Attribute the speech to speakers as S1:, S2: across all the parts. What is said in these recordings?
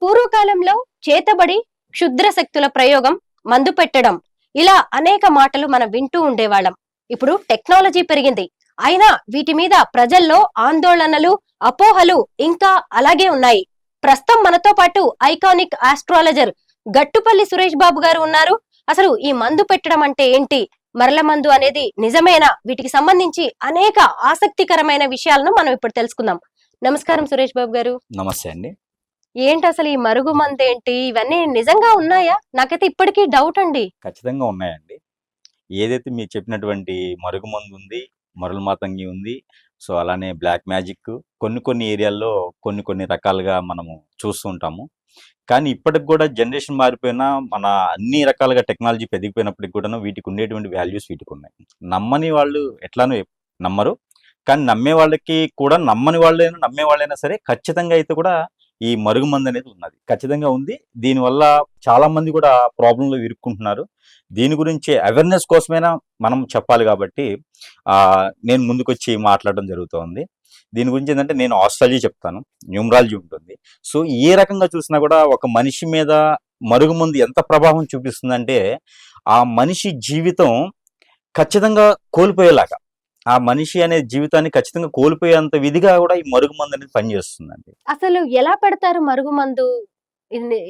S1: పూర్వకాలంలో చేతబడి, క్షుద్ర శక్తుల ప్రయోగం, మందు పెట్టడం ఇలా అనేక మాటలు మనం వింటూ ఉండేవాళ్ళం. ఇప్పుడు టెక్నాలజీ పెరిగింది. అయినా వీటి మీద ప్రజల్లో ఆందోళనలు, అపోహలు ఇంకా అలాగే ఉన్నాయి. ప్రస్తుతం మనతో పాటు ఐకానిక్ ఆస్ట్రాలజర్ గట్టుపల్లి సురేష్ బాబు గారు ఉన్నారు. అసలు ఈ మందు పెట్టడం అంటే ఏంటి, మరల మందు అనేది నిజమేనా, వీటికి సంబంధించి అనేక ఆసక్తికరమైన విషయాలను మనం ఇప్పుడు తెలుసుకుందాం. నమస్కారం సురేష్ బాబు గారు.
S2: నమస్తే అండి.
S1: ఏంటి అసలు ఈ మరుగు మందు ఏంటి, ఇవన్నీ నిజంగా ఉన్నాయా? నాకైతే ఇప్పటికీ డౌట్ అండి.
S2: ఖచ్చితంగా ఉన్నాయండి. ఏదైతే మీరు చెప్పినటువంటి మరుగుమందు ఉంది, మరులు మాతంగి ఉంది. సో, అలానే బ్లాక్ మ్యాజిక్ కొన్ని ఏరియాల్లో కొన్ని రకాలుగా మనము చూస్తూ ఉంటాము. కానీ ఇప్పటికి కూడా జనరేషన్ మారిపోయినా మన అన్ని రకాలుగా టెక్నాలజీ పెరిగిపోయినప్పటికి కూడాను వీటికి ఉండేటువంటి వాల్యూస్ వీటికున్నాయి. నమ్మని వాళ్ళు ఎట్లానో నమ్మరు. కానీ నమ్మే వాళ్ళకి కూడా నమ్మని వాళ్ళైనా, నమ్మే వాళ్ళైనా సరే ఖచ్చితంగా అయితే కూడా ఈ మరుగుమందు అనేది ఉన్నది. ఖచ్చితంగా ఉంది. దీనివల్ల చాలా మంది కూడా ప్రాబ్లంలో ఇరుక్కుంటున్నారు. దీని గురించి అవేర్నెస్ కోసమైనా మనం చెప్పాలి కాబట్టి నేను ముందుకొచ్చి మాట్లాడడం జరుగుతోంది. దీని గురించి ఏంటంటే నేను ఆస్ట్రాలజీ చెప్తాను, న్యూమరాలజీ ఉంటుంది. సో ఏ రకంగా చూసినా కూడా ఒక మనిషి మీద మరుగుమందు ఎంత ప్రభావం చూపిస్తుందంటే ఆ మనిషి జీవితం ఖచ్చితంగా కోల్పోయేలాగా, ఆ మనిషి అనే జీవితాన్ని ఖచ్చితంగా కోల్పోయేంత విధిగా కూడా ఈ మరుగుమందు అనేది పనిచేస్తుందండి.
S1: అసలు ఎలా పెడతారు మరుగుమందు?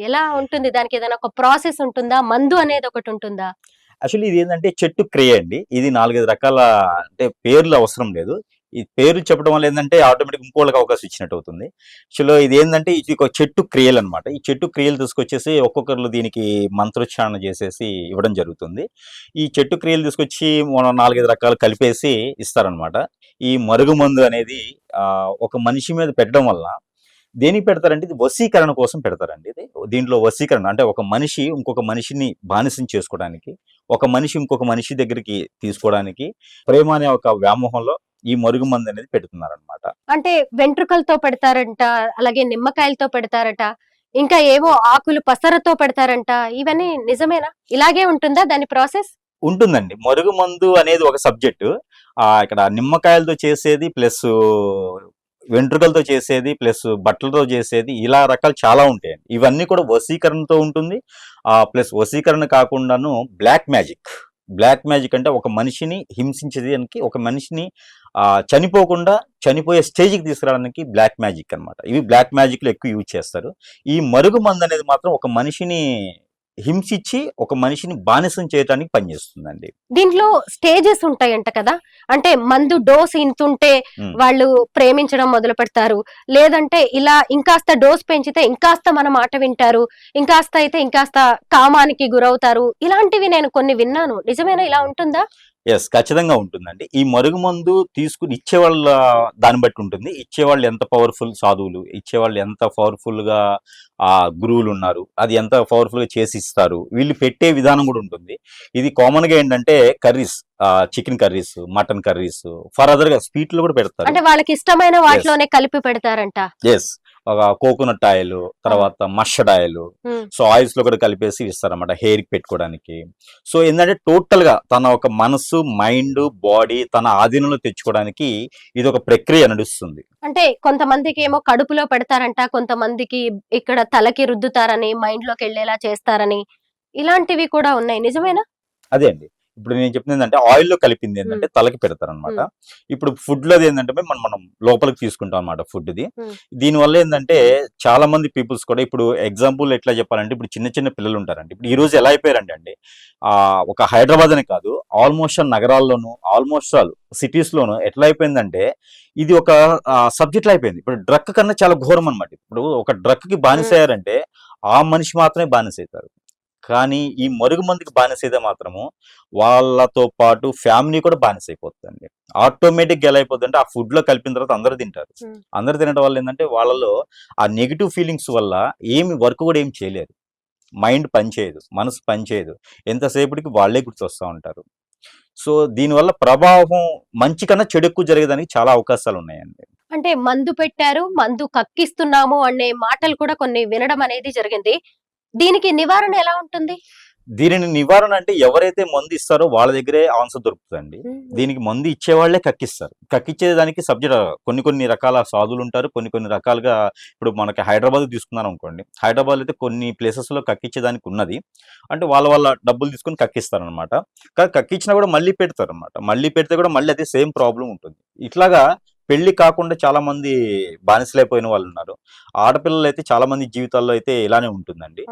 S1: ఎలా ఉంటుంది? దానికి ఏదైనా ఒక ప్రాసెస్ ఉంటుందా? మందు అనేది ఒకటి ఉంటుందా?
S2: యాక్చువల్లీ ఇది ఏంటంటే చెట్టు క్రియ అండి. ఇది 4, 5 రకాల అంటే పేర్లు అవసరం లేదు. ఈ పేర్లు చెప్పడం వల్ల ఏంటంటే ఆటోమేటిక్ ఇంకోళ్ళకి అవకాశం ఇచ్చినట్టు అవుతుంది. యాక్చువల్‌గా ఇది ఏంటంటే ఇది ఒక చెట్టు క్రియలు అనమాట. ఈ చెట్టు క్రియలు తీసుకొచ్చేసి ఒక్కొక్కరు దీనికి మంత్రోచ్చారణ చేసేసి ఇవ్వడం జరుగుతుంది. ఈ చెట్టు క్రియలు తీసుకొచ్చి మనం 4, 5 రకాలు కలిపేసి ఇస్తారనమాట. ఈ మరుగుమందు అనేది ఒక మనిషి మీద పెట్టడం వల్ల దేనికి పెడతారంటే ఇది వశీకరణ కోసం పెడతారండి. ఇది దీంట్లో వశీకరణ అంటే ఒక మనిషి ఇంకొక మనిషిని బానిసం చేసుకోవడానికి, ఒక మనిషి ఇంకొక మనిషి దగ్గరికి తీసుకోవడానికి, ప్రేమ అనే ఒక వ్యామోహంలో ఈ మరుగుమందు అనేది పెడుతున్నారనమాట.
S1: అంటే వెంట్రుకలతో పెడతారంట, అలాగే నిమ్మకాయలతో పెడతారట, ఇంకా ఏవో ఆకులు పసరతో పెడతారంట. ఇవన్నీ నిజమేనా? ఇలాగే ఉంటుందా దాని ప్రాసెస్?
S2: ఉంటుందండి. మరుగుమందు అనేది ఒక సబ్జెక్టు. ఇక్కడ నిమ్మకాయలతో చేసేది ప్లస్ వెంట్రుకలతో చేసేది ప్లస్ బట్టలతో చేసేది ఇలా రకాలు చాలా ఉంటాయండి. ఇవన్నీ కూడా వశీకరణతో ఉంటుంది. ప్లస్ వశీకరణ కాకుండాను బ్లాక్ మ్యాజిక్. బ్లాక్ మ్యాజిక్ అంటే ఒక మనిషిని హింసించేదానికి, ఒక మనిషిని చనిపోకుండా చనిపోయే స్టేజ్కి తీసుకురావడానికి బ్లాక్ మ్యాజిక్ అనమాట. ఇవి బ్లాక్ మ్యాజిక్లో ఎక్కువ యూజ్ చేస్తారు. ఈ మరుగుమందు అనేది మాత్రం ఒక మనిషిని హింసించి ఒక మనిషిని బానిసం చేయడానికి పనిచేస్తుందండి.
S1: దీంట్లో స్టేజెస్ ఉంటాయంట కదా. అంటే మందు డోస్ ఇంతుంటే వాళ్ళు ప్రేమించడం మొదలు పెడతారు, లేదంటే ఇలా ఇంకాస్త డోస్ పెంచితే ఇంకాస్త మన మాట వింటారు, ఇంకాస్త అయితే ఇంకాస్త కామానికి గురవుతారు. ఇలాంటివి నేను కొన్ని విన్నాను. నిజమేనా? ఇలా ఉంటుందా?
S2: ఎస్, ఖచ్చితంగా ఉంటుందండి. ఈ మరుగుమందు తీసుకుని ఇచ్చేవాళ్ళ దాన్ని బట్టి ఉంటుంది. ఇచ్చేవాళ్ళు ఎంత పవర్ఫుల్ సాధువులు, ఇచ్చేవాళ్ళు ఎంత పవర్ఫుల్గా గురువులు ఉన్నారు, అది ఎంత పవర్ఫుల్గా చేసి ఇస్తారు, వీళ్ళు పెట్టే విధానం కూడా ఉంటుంది. ఇది కామన్గా ఏంటంటే curries, chicken curries, mutton curries, ఫర్దర్గా స్వీట్లు కూడా పెడతారు.
S1: అంటే వాళ్ళకి ఇష్టమైన వాటిలోనే కలిపి పెడతారంట.
S2: ఎస్, ఒక కోకోనట్ ఆయిల్, తర్వాత మస్టర్డ్ ఆయిల్, సో ఆయిల్స్ లో కూడా కలిపేసి ఇస్తారన్నమాట హెయిర్ కి పెట్టుకోవడానికి. సో ఏంటంటే టోటల్ గా తన ఒక మనసు, మైండ్, బాడీ తన ఆధీనంలో తెచ్చుకోవడానికి ఇది ఒక ప్రక్రియ నడుస్తుంది.
S1: అంటే కొంతమందికి ఏమో కడుపులో పెడతారంట, కొంతమందికి ఇక్కడ తలకి రుద్దుతారని, మైండ్ లోకి వెళ్ళేలా చేస్తారని, ఇలాంటివి కూడా ఉన్నాయి. నిజమేనా?
S2: అదే అండి. ఇప్పుడు నేను చెప్పింది ఏంటంటే ఆయిల్లో కలిపింది ఏంటంటే తలకి పెడతారనమాట. ఇప్పుడు ఫుడ్ లో ఏంటంటే మనం లోపలికి తీసుకుంటాం అనమాట ఫుడ్ ది. దీనివల్ల ఏంటంటే చాలా మంది పీపుల్స్ కూడా ఇప్పుడు ఎగ్జాంపుల్ ఎట్లా చెప్పాలంటే ఇప్పుడు చిన్న పిల్లలు ఉంటారండి. ఇప్పుడు ఈ రోజు ఎలా అయిపోయారండి అంటే ఒక హైదరాబాద్ అనే కాదు, ఆల్మోస్ట్ నగరాల్లోనూ, ఆల్మోస్ట్ ఆల్ సిటీస్ లోను ఎట్లా అయిపోయిందంటే ఇది ఒక సబ్జెక్ట్ అయిపోయింది. ఇప్పుడు డ్రగ్ కన్నా చాలా ఘోరం అనమాట. ఇప్పుడు ఒక డ్రగ్ కి బానిస అయ్యారంటే ఆ మనిషి మాత్రమే బానిస అవుతారు. కానీ ఈ మరుగుమందుకి బానిసైతే మాత్రము వాళ్ళతో పాటు ఫ్యామిలీ కూడా బానిస అయిపోతుందండి. ఆటోమేటిక్గా ఎలా అయిపోతుందంటే ఆ ఫుడ్ లో కలిపిన తర్వాత అందరూ తింటారు. అందరూ తినడం వల్ల ఏంటంటే వాళ్ళలో ఆ నెగిటివ్ ఫీలింగ్స్ వల్ల ఏమి వర్క్ కూడా ఏం చేయలేరు. మైండ్ పనిచేయదు, మనసు పనిచేయదు, ఎంతసేపటికి వాళ్ళే గుర్తొస్తూ ఉంటారు. సో దీనివల్ల ప్రభావం మంచి కన్నా చెడు ఎక్కువ జరిగేదానికి చాలా అవకాశాలు ఉన్నాయండి.
S1: అంటే మందు పెట్టారు, మందు కక్కిస్తున్నాము అనే మాటలు కూడా కొన్ని వినడం అనేది జరిగింది. దీనికి నివారణ ఎలా ఉంటుంది?
S2: దీనిని నివారణ అంటే ఎవరైతే మందు ఇస్తారో వాళ్ళ దగ్గరే ఆన్సర్ దొరుకుతుందండి. దీనికి మందు ఇచ్చేవాళ్లే కక్కిస్తారు. కక్కిచ్చేదానికి సబ్జెక్ట్ కొన్ని రకాల సాధువులు ఉంటారు. కొన్ని రకాలుగా ఇప్పుడు మనకి హైదరాబాద్ తీసుకున్నాం అనుకోండి. హైదరాబాద్ అయితే కొన్ని ప్లేసెస్‌లో కక్కిచ్చేదానికి ఉన్నది. అంటే వాళ్ళ డబ్బులు తీసుకొని కక్కిస్తారనమాట. కానీ కక్కిచ్చినా కూడా మళ్ళీ పెడతారనమాట. మళ్ళీ పెడితే కూడా మళ్ళీ అదే సేమ్ ప్రాబ్లమ్ ఉంటుంది. ఇట్లాగా పెళ్లి కాకుండా చాలా మంది బానిసలైపోయిన వాళ్ళున్నారు. ఆడపిల్లలైతే చాలా మంది జీవితాల్లో అయితే ఇలానే ఉంటుందండి.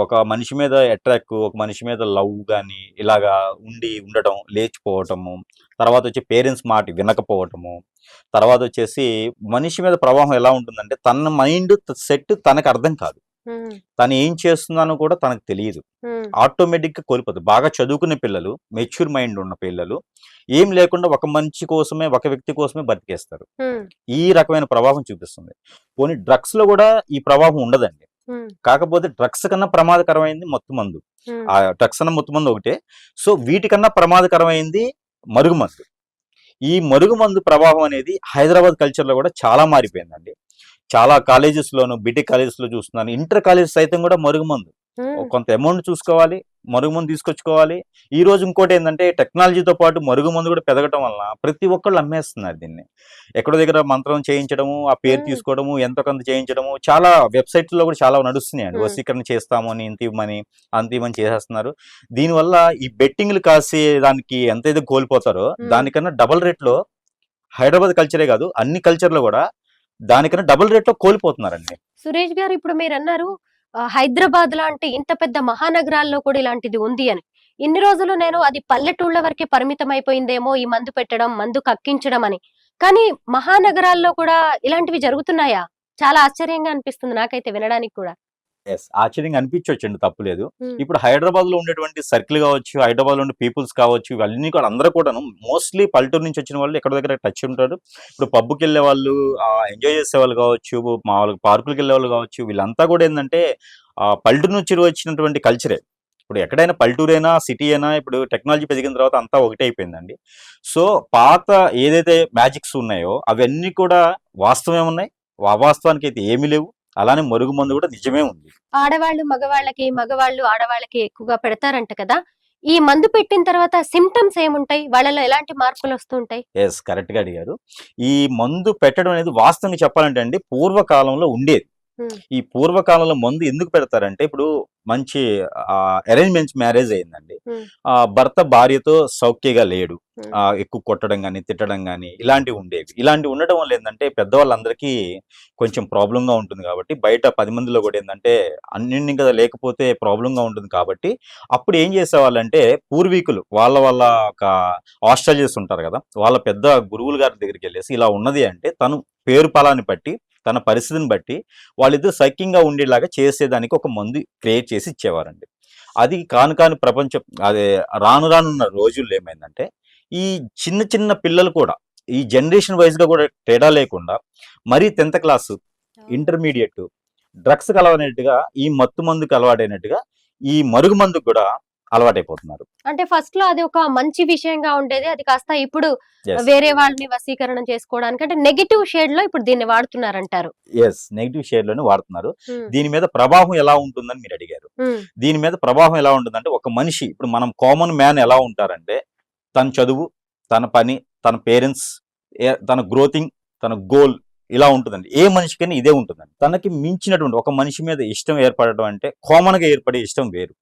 S2: ఒక మనిషి మీద అట్రాక్ట్, ఒక మనిషి మీద లవ్ గాని ఇలాగా ఉండటం, లేచిపోవటము, తర్వాత వచ్చి పేరెంట్స్ మాట వినకపోవటము, తర్వాత వచ్చేసి మనిషి మీద ప్రభావం ఎలా ఉంటుందంటే తన మైండ్ సెట్ తనకు అర్థం కాదు. తను ఏం చేస్తున్నానో కూడా తనకు తెలియదు. ఆటోమేటిక్ గా కోల్పోతుంది. బాగా చదువుకునే పిల్లలు, మెచ్యూర్ మైండ్ ఉన్న పిల్లలు ఏం లేకుండా ఒక మనిషి కోసమే, ఒక వ్యక్తి కోసమే బతికేస్తారు. ఈ రకమైన ప్రభావం చూపిస్తుంది. పోనీ డ్రగ్స్ లో కూడా ఈ ప్రభావం ఉండదండి. కాకపోతే డ్రగ్స్ కన్నా ప్రమాదకరమైంది మత్తు మందు. ఆ డ్రగ్స్ అన్న మత్తు మందు ఒకటే. సో వీటికన్నా ప్రమాదకరమైంది మరుగుమందు. ఈ మరుగుమందు ప్రభావం అనేది హైదరాబాద్ కల్చర్ లో కూడా చాలా మారిపోయిందండి. చాలా కాలేజెస్ లోను, బీటెక్ కాలేజెస్ లో చూస్తున్నాను. ఇంటర్ కాలేజెస్ సైతం కూడా మరుగుమందు. కొంత అమౌంట్ చూసుకోవాలి, మరుగుమందు తీసుకొచ్చుకోవాలి. ఈ రోజు ఇంకోటి ఏంటంటే టెక్నాలజీతో పాటు మరుగుమందు కూడా పెరగటం వలన ప్రతి ఒక్కళ్ళు అమ్మేస్తున్నారు దీన్ని. ఎక్కడో దగ్గర మంత్రం చేయించడము, ఆ పేరు తీసుకోవడము, ఎంతో కొంత చేయించడము, చాలా వెబ్సైట్స్ లో కూడా చాలా నడుస్తున్నాయండి. వశీకరణ చేస్తామని, ఇంత ఇవ్వమని, అంత ఇవ్వమని చేసేస్తున్నారు. దీనివల్ల ఈ బెట్టింగ్లు కాసే దానికి ఎంతైతే కోల్పోతారో దానికన్నా డబల్ రేట్ లో హైదరాబాద్ కల్చరే కాదు అన్ని కల్చర్లో కూడా దానికన్నా డబుల్ రేట్ లో కోల్పోతున్నారండి.
S1: సురేష్ గారు, ఇప్పుడు మీరు అన్నారు హైదరాబాద్ లాంటి ఇంత పెద్ద మహానగరాల్లో కూడా ఇలాంటిది ఉంది అని. ఇన్ని రోజులు నేను అది పల్లెటూళ్ళ వరకే పరిమితం అయిపోయిందేమో ఈ మందు పెట్టడం, మందు కక్కించడం అని. కానీ మహానగరాల్లో కూడా ఇలాంటివి జరుగుతున్నాయా? చాలా ఆశ్చర్యంగా అనిపిస్తుంది నాకైతే వినడానికి కూడా.
S2: ఆశ్చర్యంగా అనిపించవచ్చండి, తప్పులేదు. ఇప్పుడు హైదరాబాద్ లో ఉండేటువంటి సర్కిల్ కావచ్చు, హైదరాబాద్ లో ఉండే పీపుల్స్ కావచ్చు, ఇవన్నీ కూడా అందరూ కూడాను మోస్ట్లీ పల్లెటూరు నుంచి వచ్చిన వాళ్ళు ఎక్కడ దగ్గర టచ్ ఉంటారు. ఇప్పుడు పబ్కి వెళ్ళే వాళ్ళు, ఎంజాయ్ చేసే వాళ్ళు కావచ్చు, మామూలుగా పార్కులకు వెళ్ళే వాళ్ళు కావచ్చు, వీళ్ళంతా కూడా ఏంటంటే పల్లెటూరు నుంచి వచ్చినటువంటి కల్చరే. ఇప్పుడు ఎక్కడైనా పల్లెటూరైనా, సిటీ అయినా ఇప్పుడు టెక్నాలజీ పెరిగిన తర్వాత అంతా ఒకటే అయిపోయిందండి. సో పాత ఏదైతే మ్యాజిక్స్ ఉన్నాయో అవన్నీ కూడా వాస్తవమే ఉన్నాయి, అవాస్తవానికి అయితే ఏమీ లేవు. అలానే మరుగుమందు కూడా నిజమే ఉంది.
S1: ఆడవాళ్ళు మగవాళ్ళకి, మగవాళ్ళు ఆడవాళ్ళకి ఎక్కువగా పెడతారంట కదా. ఈ మందు పెట్టిన తర్వాత సిమ్టమ్స్ ఏముంటాయి? వాళ్ళలో ఎలాంటి మార్పులు వస్తుంటాయి?
S2: కరెక్ట్ గా అడిగారు. ఈ మందు పెట్టడం అనేది వాస్తవంగా చెప్పాలంటే అండి పూర్వకాలంలో ఉండేది. ఈ పూర్వకాలంలో మందు ఎందుకు పెడతారంటే ఇప్పుడు మంచి అరేంజ్మెంట్స్ మ్యారేజ్ అయిందండి. భర్త భార్యతో సౌఖ్యంగా లేడు, ఎక్కువ కొట్టడం గాని, తిట్టడం గాని ఇలాంటివి ఉండేవి. ఇలాంటివి ఉండడం వల్ల ఏంటంటే పెద్దవాళ్ళందరికీ కొంచెం ప్రాబ్లం గా ఉంటుంది కాబట్టి, బయట 10 మందిలో కూడా ఏంటంటే అన్నింటినీ కదా లేకపోతే ప్రాబ్లం గా ఉంటుంది కాబట్టి, అప్పుడు ఏం చేసేవాళ్ళంటే పూర్వీకులు వాళ్ళ ఒక ఆస్ట్రాలజర్స్ ఉంటారు కదా, వాళ్ళ పెద్ద గురువుల గారి దగ్గరికి వెళ్ళేసి ఇలా ఉన్నది అంటే తను పేరు పలాన్ని బట్టి, తన పరిస్థితిని బట్టి వాళ్ళిద్దరు సైక్యంగా ఉండేలాగా చేసేదానికి ఒక మందు క్రియేట్ చేసి ఇచ్చేవారండి. అది కాని ప్రపంచం అదే రానున్న రోజుల్లో ఏమైందంటే ఈ చిన్న పిల్లలు కూడా ఈ జనరేషన్ వైజ్ గా కూడా తేడా లేకుండా మరీ 10th క్లాసు, ఇంటర్మీడియట్ డ్రగ్స్ అలవాటైనట్టుగా, ఈ మత్తు మందుకు అలవాటైనట్టుగా ఈ మరుగు మందుకు కూడా అలవాటైపోతున్నారు.
S1: అంటే ఫస్ట్ లో అది ఒక మంచి విషయంగా ఉండేది, అది కాస్త ఇప్పుడు వేరే వాళ్ళని వశీకరణం చేసుకోవడానికి అంటే నెగటివ్ షేడ్ లో ఇప్పుడు దీన్ని వాడుతున్నారంటారు.
S2: నెగిటివ్ షేడ్ లోనే వాడుతున్నారు. దీని మీద ప్రభావం ఎలా ఉంటుందని మీరు అడిగారు. దీని మీద ప్రభావం ఎలా ఉంటుందంటే ఒక మనిషి, ఇప్పుడు మనం కామన్ మ్యాన్ ఎలా ఉంటారంటే తన చదువు, తన పని, తన పేరెంట్స్, తన గ్రోతింగ్, తన గోల్ ఇలా ఉంటుందండి. ఏ మనిషికైనా ఇదే ఉంటుందండి. తనకి మించినటువంటి ఒక మనిషి మీద ఇష్టం ఏర్పడటం అంటే కామన్ గా ఏర్పడే ఇష్టం వేరు,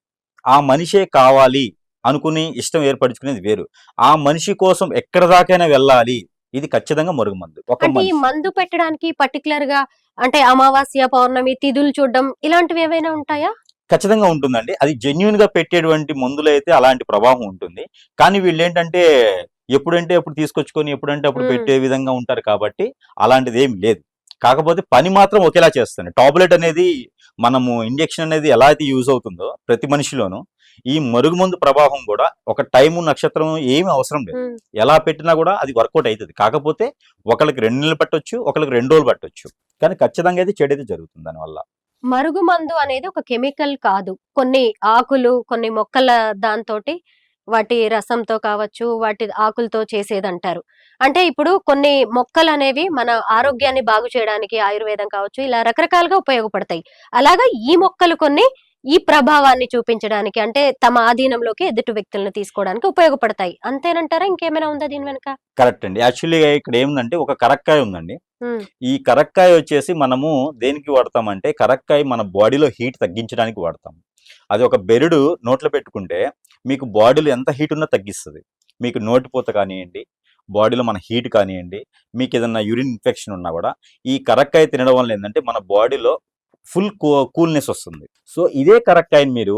S2: ఆ మనిషే కావాలి అనుకుని ఇష్టం ఏర్పరచుకునేది వేరు. ఆ మనిషి కోసం ఎక్కడ దాకైనా వెళ్ళాలి, ఇది ఖచ్చితంగా మరుగుమందు.
S1: అంటే ఈ మందు పెట్టడానికి పర్టికులర్ గా అంటే అమావాస్య, పౌర్ణమి, తిథులు చూడడం ఇలాంటివి ఏవైనా ఉంటాయా?
S2: ఖచ్చితంగా ఉంటుందండి. అది జెన్యూన్ గా పెట్టేటువంటి మందులు అయితే అలాంటి ప్రభావం ఉంటుంది. కానీ వీళ్ళు ఏంటంటే ఎప్పుడంటే అప్పుడు తీసుకొచ్చుకొని ఎప్పుడంటే అప్పుడు పెట్టే విధంగా ఉంటారు కాబట్టి అలాంటిది ఏమి లేదు. కాకపోతే పని మాత్రం ఒకేలా చేస్తుంది. టాబ్లెట్ అనేది మనము ఇంజెక్షన్ అనేది ఎలా అయితే యూజ్ అవుతుందో ప్రతి మనిషిలోనూ ఈ మరుగుమందు ప్రభావం కూడా ఒక టైము, నక్షత్రం ఏమి అవసరం లేదు. ఎలా పెట్టినా కూడా అది వర్కౌట్ అవుతుంది. కాకపోతే ఒకరికి 2 నెలలు పట్టొచ్చు, ఒకరికి 2 రోజులు పట్టొచ్చు. కానీ ఖచ్చితంగా అయితే చెడు అయితే జరుగుతుంది దానివల్ల.
S1: మరుగుమందు అనేది ఒక కెమికల్ కాదు, కొన్ని ఆకులు, కొన్ని మొక్కల దాంతోటి వాటి రసంతో కావచ్చు, వాటి ఆకులతో చేసేదంటారు. అంటే ఇప్పుడు కొన్ని మొక్కలు అనేవి మన ఆరోగ్యాన్ని బాగు చేయడానికి ఆయుర్వేదం కావచ్చు ఇలా రకరకాలుగా ఉపయోగపడతాయి. అలాగా ఈ మొక్కలు కొన్ని ఈ ప్రభావాన్ని చూపించడానికి, అంటే తమ ఆధీనంలోకి ఎదుటి వ్యక్తులను తీసుకోవడానికి ఉపయోగపడతాయి అంతేనంటారా? ఇంకేమైనా ఉందా దీని వెనక?
S2: కరెక్ట్ అండి. యాక్చువల్‌గా ఇక్కడ ఏముందంటే ఒక కరక్కాయ ఉందండి.
S1: ఉమ్,
S2: ఈ కరక్కాయ వచ్చేసి మనము దేనికి వాడతామంటే, కరక్కాయ మన బాడీలో హీట్ తగ్గించడానికి వాడతాం. అది ఒక బెరడు నోట్లో పెట్టుకుంటే మీకు బాడీలో ఎంత హీట్ ఉన్నా తగ్గిస్తది. మీకు నోటిపూత కానియండి, బాడీలో మన హీట్ కానియండి, మీకు ఏదన్నా యూరిన్ ఇన్ఫెక్షన్ ఉన్నా కూడా ఈ కరక్కాయ తినడం వల్ల ఏందంటే మన బాడీలో ఫుల్ కూల్‌నెస్ వస్తుంది. సో, ఇదే కరక్కాయని మీరు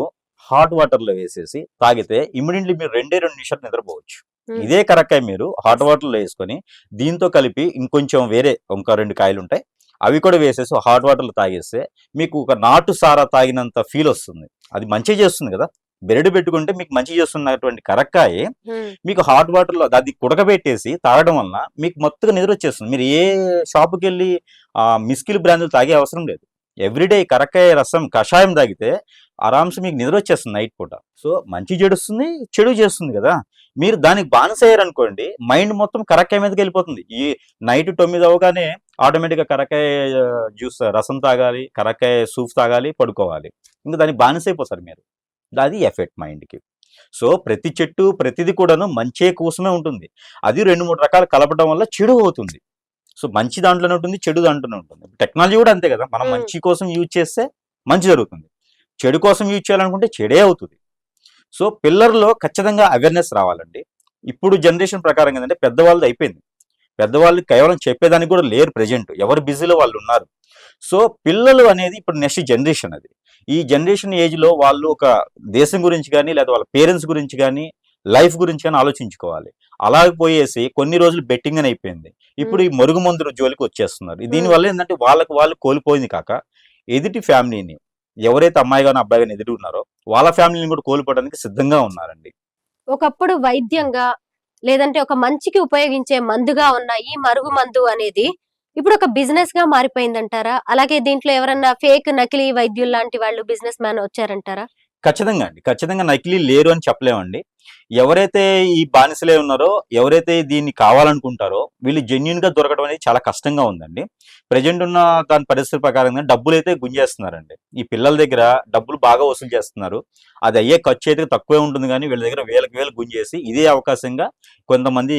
S2: హాట్ వాటర్‌లో వేసేసి తాగితే ఇమ్మీడియేట్‌లీ మీరు 2 నిమిషాలు నిద్రపోవచ్చు.
S1: ఉమ్,
S2: ఇదే కరక్కాయ మీరు హాట్ వాటర్‌లో యేసుకొని దీంతో కలిపి ఇంకొంచెం వేరే ఇంకా 2 కాయలుంటాయి. అవి కూడా వేసేసి హాట్ వాటర్‌లో తాగేస్తే మీకు ఒక నాటు సారా తాగినంత ఫీల్ వస్తుంది. అది మంచి చేస్తుంది కదా! బెరడు పెట్టుకుంటే మీకు మంచి చేస్తున్నటువంటి కరక్కాయ
S1: ఉమ్,
S2: మీకు హాట్ వాటర్‌లో అది ఉడకబెట్టేసి తాగడం వలన మీకు మొత్తంగా నిద్రొచ్చేస్తుంది. మీరు ఏ షాప్‌కెళ్ళి మిస్కిల్ బ్రాందులు తాగే అవసరం లేదు. ఎవ్రీడే కరక్కాయ రసం కషాయం తాగితే ఆరామ్‌సే మీకు నిద్రొచ్చేస్తుంది నైట్ పూట. సో, మంచి జేడుస్తుంది, చెడు చేస్తుంది గదా! మీరు దానికి బానిసయ్యారనుకోండి, మైండ్ మొత్తం కరక్కాయ మీదకెళ్ళిపోతుంది. ఈ నైట్ 9 అవ్వగానే ఆటోమేటిక్‌గా కరక్కాయ జ్యూస్ రసం తాగాలి, కరక్కాయ సూప్ తాగాలి, పడుకోవాలి. ఇంక దానికి బానిసైపోతారు మీరు. అది ఎఫెక్ట్ మైండ్‌కి. సో, ప్రతి చెట్టు, ప్రతిది కూడాను మంచే కోసమే ఉంటుంది. అది 2, 3 రకాలు కలపడం వల్ల చెడు అవుతుంది. సో, మంచి దాంట్లోనే ఉంటుంది, చెడు దాంట్లోనే ఉంటుంది. టెక్నాలజీ కూడా అంతే కదా! మనం
S1: ఉమ్.
S2: మంచి కోసం యూజ్ చేస్తే మంచి జరుగుతుంది. చెడు కోసం యూజ్ చేయాలనుకుంటే చెడే అవుతుంది. సో, పిల్లల్లో ఖచ్చితంగా అవేర్‌నెస్ రావాలండి. ఇప్పుడు జనరేషన్ ప్రకారం ఏందంటే పెద్దవాళ్ళది అయిపోయింది. పెద్దవాళ్ళు కేవలం చెప్పేదానికి కూడా లేరు ప్రెజెంట్. ఎవరు బిజీలో వాళ్ళున్నారు. సో, పిల్లలు అనేది ఇప్పుడు నెక్స్ట్ జనరేషన్ అది. ఈ జనరేషన్ ఏజ్‌లో వాళ్ళు ఒక దేశం గురించి గాని, లేదా వాళ్ళ పేరెంట్స్ గురించి గాని, లైఫ్ గురించి గాని ఆలోచించుకోవాలి. అలాగ పోయేసి కొన్ని రోజులు బెట్టింగ్ అని అయిపోయింది. ఇప్పుడు
S1: ఉమ్,
S2: ఈ మరుగు మందుల జోలికి వచ్చేస్తున్నారు.
S1: ఉమ్.
S2: దీనివల్ల ఏందంటే వాళ్ళకి వాళ్ళు కోల్పోయింది కాక, ఎదుటి ఫ్యామిలీని ఎవరైతే అమ్మాయి గాని, అబ్బాయి గాని ఎదుటి ఉన్నారో వాళ్ళ ఫ్యామిలీని కూడా కోల్పోవడానికి సిద్ధంగా ఉన్నారండి.
S1: ఒకప్పుడు వైద్యంగా, లేదంటే ఒక మంచికి ఉపయోగించే మందుగా ఉన్న ఈ మరుగు మందు అనేది ఇప్పుడు ఒక బిజినెస్ గా మారిపోయిందంటారా? అలాగే దీంట్లో ఎవరన్నా ఫేక్ నకిలీ వైద్యులు లాంటి వాళ్ళు బిజినెస్ మ్యాన్ వచ్చారంటారా?
S2: ఖచ్చితంగా అండి. ఖచ్చితంగా నకిలీ లేరు అని చెప్పలేమండి. ఎవరైతే ఈ బానిసలే ఉన్నారో, ఎవరైతే దీన్ని కావాలనుకుంటారో, వీళ్ళు జెన్యూన్‌గా దొరకడం అనేది చాలా కష్టంగా ఉందండి. ప్రెజెంట్ ఉన్న దాని పరిస్థితి ప్రకారంగా డబ్బులైతే గుంజేస్తున్నారండి. ఈ పిల్లల దగ్గర డబ్బులు బాగా వసూలు చేస్తున్నారు. అది అయ్యే ఖర్చు అయితే తక్కువే ఉంటుంది గానీ, వీళ్ళ దగ్గర వేలకు వేలు గుంజేసి ఇదే అవకాశంగా కొంతమంది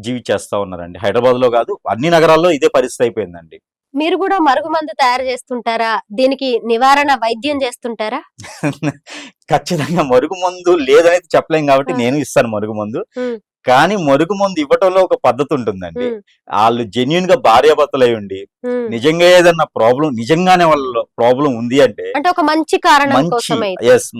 S2: జీవిచ్చేస్తా ఉన్నారండి. హైదరాబాద్‌లో కాదు, అన్ని నగరాల్లో ఇదే పరిస్థితి అయిపోయిందండి.
S1: మీరు కూడా మరుగు మందు తయారు చేస్తుంటారా? దీనికి నివారణ వైద్యం చేస్తుంటారా?
S2: ఖచ్చితంగా మరుగుమందు లేదనైతే చెప్పలేం కాబట్టి
S1: ఆ!
S2: నేను ఇస్తాను మరుగుమందు.
S1: హ్మ్.
S2: కానీ మరుగుమందు ఇవ్వటంలో ఒక పద్ధతి ఉంటుందండి.
S1: హ్మ్.
S2: ఆళ్ళు జెన్యూన్‌గా భార్యాభర్తలయ్యుండి,
S1: హ్మ్.
S2: నిజంగా ఏదన్నా నిజంగానే వాళ్ళలో ప్రాబ్లమ్ ఉంది అంటే,
S1: అంటే ఒక మంచి కారణం
S2: మంచి
S1: కోసమే.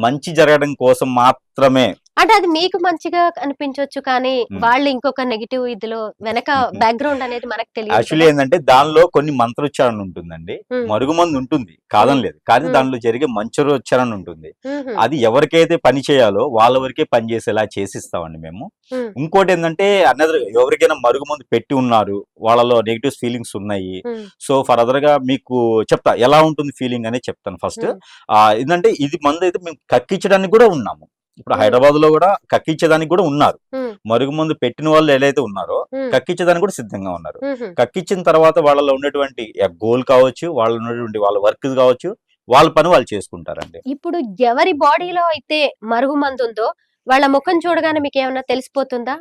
S2: మంచి జరగడం కోసం మాత్రమే.
S1: అంటే అది మీకు మంచిగా అనిపించొచ్చు కానీ,
S2: హ్మ్.
S1: వాళ్ళు ఇంకొక నెగెటివ్ ఇదిలో వెనక బ్యాక్‌గ్రౌండ్ అనేది మనకు తెలియదు
S2: యాక్చువల్లీ
S1: కదా!
S2: ఏందంటే దానిలో కొన్ని మంత్రోచ్చారణ ఉంటుందండి.
S1: హ్మ్.
S2: మరుగుమందు ఉంటుంది.
S1: హ్మ్.
S2: కాదనలేదు. కానీ
S1: హ్మ్.
S2: దానిలో జరిగే మంత్రోచ్చారణ ఉంటుంది.
S1: హుహు.
S2: అది ఎవరికైతే పని చేయాలో వాళ్ళ వరకే పని చేసేలా చేసిస్తామండి మేము.
S1: హ్మ్.
S2: ఇంకోటేందంటే అనదర్ ఎవరికైనా మరుగుమందు పెట్టి ఉన్నారు. వాళ్ళలో నెగెటివ్ ఫీలింగ్స్ ఉన్నాయి.
S1: హ్మ్.
S2: సో, ఫర్దర్‌గా మీకు చెప్తా. ఎలా ఉంటుంది ఫీలింగ్ అనేది చెప్తాను ఫస్ట్.
S1: హ్మ్.
S2: ఏందంటే ఇది మందైతే మేము కక్కించడానికి కూడా ఉన్నాము. ఇప్పుడు
S1: హ్మ్.
S2: హైదరాబాద్‌లో గూడా కక్కించేదానికి కూడా ఉన్నారు.
S1: హ్మ్.
S2: మరుగుమందు పెట్టిన వాళ్ళు ఏదైతే ఉన్నారో
S1: హ్మ్.
S2: కక్కించేదానికి కూడా సిద్ధంగా ఉన్నారు.
S1: హుహు.
S2: కక్కించిన తర్వాత వాళ్ళలో ఉన్నటువంటి గోల్ కావచ్చు, వాళ్ళలో ఉన్నటువంటి వాళ్ళ వర్క్ కావచ్చు, వాళ్ళ పని వాళ్ళు చేసుకుంటారండి.
S1: ఇప్పుడు ఎవరి బాడీలో అయితే మరుగు మందుందో, వాళ్ళ ముఖం చూడగానే మీకేమన్నా తెలిసిపోతుందా?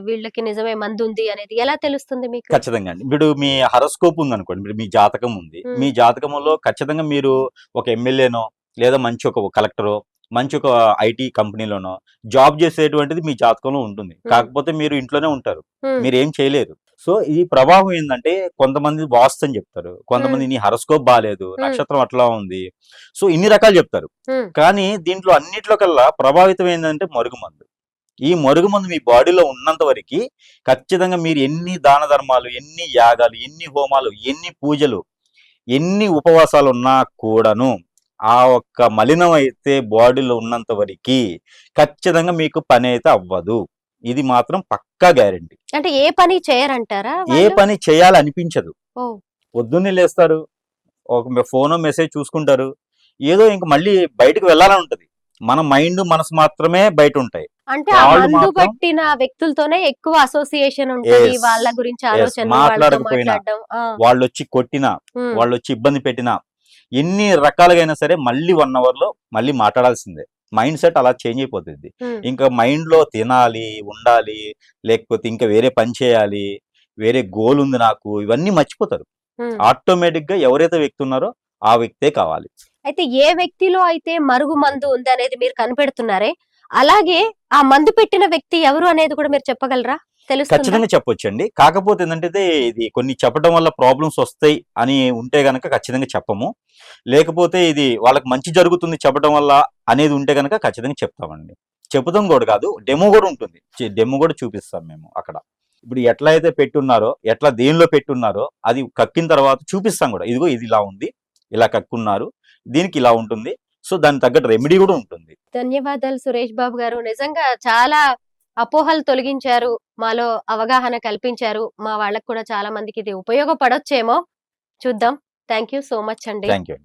S1: వీళ్ళకి నిజమే మందుంది అనేది ఎలా తెలుస్తుంది మీకు?
S2: ఖచ్చితంగా అండి. ఇప్పుడు మీ హారోస్కోప్ ఉందనుకోండి. ఇప్పుడు మీ జాతకం ఉంది.
S1: హ్మ్.
S2: మీ జాతకంలో ఖచ్చితంగా మీరు ఒక ఎమ్మెల్యేనో, లేదా మంచి ఒక కలెక్టరో, మంచి ఒక ఐటీ కంపెనీలోనో జాబ్ చేసేటువంటిది మీ జాతకంలో ఉంటుంది.
S1: హ్మ్.
S2: కాకపోతే మీరు ఇంట్లోనే ఉంటారు.
S1: హ్మ్.
S2: మీరేం చేయలేరు. సో, ఈ ప్రభావం ఏందంటే కొంతమంది వాస్తు అని చెప్తారు.
S1: హ్మ్.
S2: కొంతమంది నీ హారోస్కోప్ బాలేదు.
S1: హ్మ్.
S2: నక్షత్రం అట్లా ఉంది. సో, ఇన్ని రకాలు చెప్తారు.
S1: హ్మ్.
S2: కానీ దీంట్లో అన్నిట్లో కల్లా ప్రభావితం ఏందంటే మరుగుమందు. ఈ మరుగుమందు మీ బాడీలో ఉన్నంత వరకి ఖచ్చితంగా మీరు ఎన్ని దాన ధర్మాలు, ఎన్ని యాగాలు, ఎన్ని హోమాలు, ఎన్ని పూజలు, ఎన్ని ఉపవాసాలు ఉన్నా కూడాను ఆ ఒక్క మలినం అయితే బాడీలో ఉన్నంత వరకి ఖచ్చితంగా మీకు పని అయితే అవ్వదు. ఇది మాత్రం పక్కా గ్యారంటీ.
S1: అంటే ఏ పని చేయరంటారా
S2: ఏ
S1: వాళ్ళు?
S2: పని చేయాలనిపించదు.
S1: ఓహ్!
S2: పొద్దున్నే లేస్తారు. ఒక ఫోనో, మెసేజ్ చూసుకుంటారు. ఏదో ఇంక మళ్ళీ బయటకి వెళ్ళాలని ఉంటది. మన మైండ్, మనసు మాత్రమే బయటుంటాయి.
S1: అంటే ఆ
S2: వాళ్ళు
S1: మందు
S2: మాత్రం
S1: పట్టిన వ్యక్తులతోనే ఎక్కువ అసోసియేషన్ ఉంటది.
S2: యెస్.
S1: వాళ్ళ గురించి
S2: యెస్.
S1: ఆలోచనలు, వాళ్ళతో
S2: మాట్లాడకపోయినా,
S1: మాట్లాడడం. ఆ!
S2: వాళ్ళొచ్చి కొట్టినా,
S1: హ్మ్.
S2: వాళ్ళొచ్చి ఇబ్బంది పెట్టినా, ఎన్ని రకాలుగా అయినా సరే మళ్ళీ 1 అవర్లో మళ్ళీ మాట్లాడాల్సిందే. మైండ్ సెట్ అలా చేంజ్ అయిపోతుంది.
S1: ఉమ్,
S2: ఇంకా మైండ్లో తినాలి, ఉండాలి, లేకపోతే ఇంకా వేరే పని చేయాలి, వేరే గోల్ ఉంది నాకు, ఇవన్నీ మర్చిపోతారు.
S1: ఉమ్.
S2: ఆటోమేటిక్గా ఎవరైతే వ్యక్తి ఉన్నారో ఆ వ్యక్తే కావాలి.
S1: అయితే ఏ వ్యక్తిలో అయితే మరుగు మందు ఉంది అనేది మీరు కనిపెడుతున్నారే, అలాగే ఆ మందు పెట్టిన వ్యక్తి ఎవరు అనేది కూడా మీరు చెప్పగలరా? తెలుస్తుందా?
S2: ఖచ్చితంగా చెప్పొచ్చండి. కాకపోతే ఏంటంటే ఇది కొన్ని చెప్పడం వల్ల ప్రాబ్లమ్స్ వస్తాయి అని ఉంటే గనక ఖచ్చితంగా చెప్పము. లేకపోతే ఇది వాళ్ళకి మంచి జరుగుతుంది చెప్పడం వల్ల అనేది ఉంటే గనక ఖచ్చితంగా చెప్తామండి. చెబుతాం కూడా కాదు, డెమో కూడా ఉంటుంది. డెమో కూడా చూపిస్తాం మేము అక్కడ. ఇప్పుడు ఎట్లా అయితే పెట్టున్నారో, ఎట్లా దేనిలో పెట్టున్నారో అది కక్కిన తర్వాత చూపిస్తాం కూడా. ఇదిగో ఇది ఇలా ఉంది, ఇలా కక్కున్నారు, దీనికి ఇలా ఉంటుంది. సో దానికి తగ్గట్టు రెమెడీ కూడా ఉంటుంది.
S1: ధన్యవాదాలు సురేష్ బాబు గారు. నిజంగా చాలా అపోహలు తొలగించారు. మాలో అవగాహన కల్పించారు. మా వాళ్ళకి కూడా చాలా మందికి ఇది ఉపయోగపడొచ్చేమో చూద్దాం. థ్యాంక్ యూ సో మచ్ అండి.
S2: Thank you.